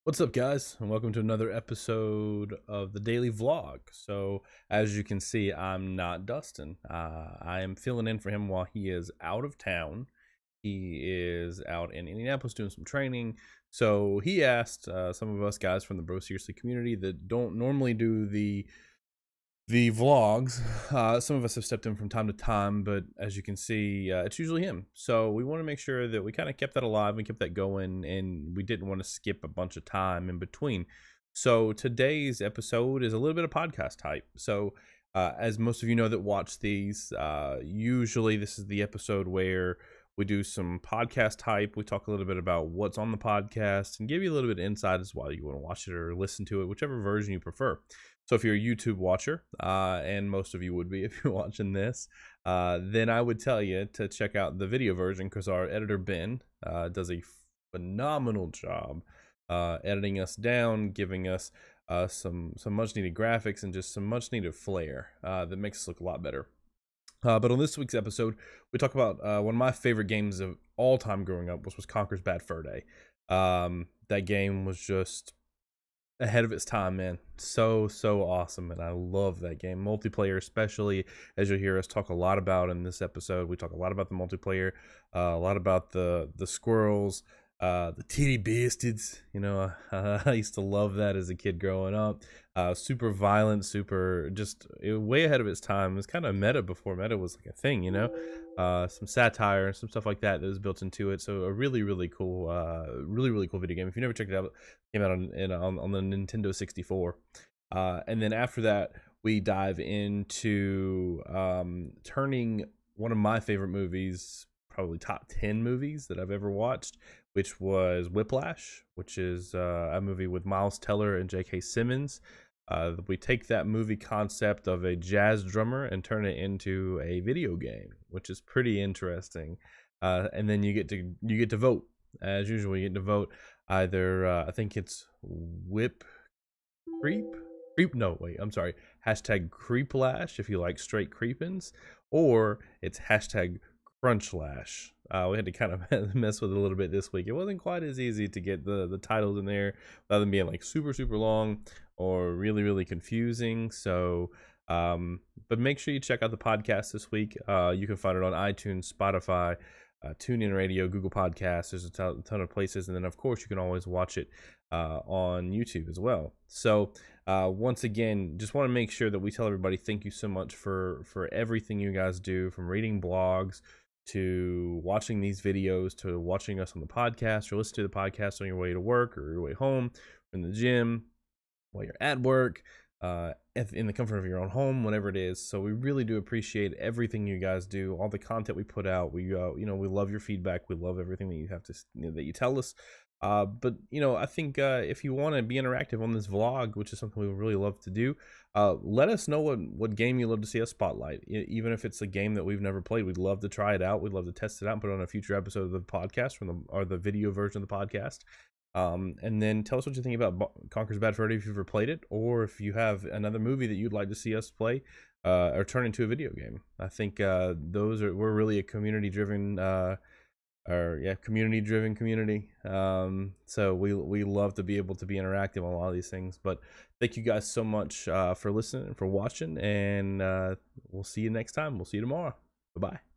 What's up, guys, and welcome to another episode of the daily vlog. So, as you can see, I'm not Dustin. I am filling in for him while he is out of town. He is out in Indianapolis doing some training. So, he asked some of us guys from the Bro Seriously community that don't normally do the vlogs. Some of us have stepped in from time to time, but as you can see, it's usually him. So we want to make sure that we kind of kept that alive and kept that going, and we didn't want to skip a bunch of time in between. So today's episode is a little bit of podcast type. So as most of you know that watch these, usually this is the episode where we do some podcast type. We talk a little bit about what's on the podcast and give you a little bit of insight as why you want to watch it or listen to it, whichever version you prefer. So if you're a YouTube watcher, and most of you would be if you're watching this, then I would tell you to check out the video version because our editor Ben does a phenomenal job editing us down, giving us some much needed graphics and just some much needed flair that makes us look a lot better. But on this week's episode, we talk about one of my favorite games of all time growing up, which was Conker's Bad Furday. That game was just ahead of its time, man. So awesome, and I love that game. Multiplayer, especially, as you'll hear us talk a lot about in this episode. We talk a lot about the multiplayer, a lot about the squirrels, the titty bastards. You know, I used to love that as a kid growing up. Super violent, super just way ahead of its time. It was kind of meta before meta was like a thing, you know. Some satire and some stuff like that was built into it. So a really cool, really cool video game. If you never checked it out, it came out on the Nintendo 64. And then after that, we dive into turning one of my favorite movies, probably top 10 movies that I've ever watched, which was Whiplash, which is a movie with Miles Teller and J.K. Simmons. We take that movie concept of a jazz drummer and turn it into a video game, which is pretty interesting. And then you get to vote. As usual, you get to vote either I think it's whip creep no wait I'm sorry hashtag creeplash if you like straight creepins, or it's hashtag crunchlash. We had to kind of mess with it a little bit this week. It wasn't quite as easy to get the titles in there without them being like super long or really confusing. So but make sure you check out the podcast this week. You can find it on iTunes, Spotify, TuneIn Radio, Google Podcasts. There's a ton of places, and then of course you can always watch it on YouTube as well. So once again, just want to make sure that we tell everybody thank you so much for everything you guys do, from reading blogs to watching these videos to watching us on the podcast, or listen to the podcast on your way to work or your way home, in the gym, while you're at work, in the comfort of your own home, whatever it is. So we really do appreciate everything you guys do, all the content we put out. We we love your feedback. We love everything that you have to that you tell us. But I think if you want to be interactive on this vlog, which is something we would really love to do, let us know what game you love to see us spotlight. Even if it's a game that we've never played, we'd love to try it out. We'd love to test it out and put it on a future episode of the podcast or the video version of the podcast. And then tell us what you think about Conker's Bad Furday if you've ever played it, or if you have another movie that you'd like to see us play or turn into a video game. I think we're really a community-driven community. So we love to be able to be interactive on a lot of these things. But thank you guys so much for listening and for watching, and we'll see you next time. We'll see you tomorrow. Bye-bye.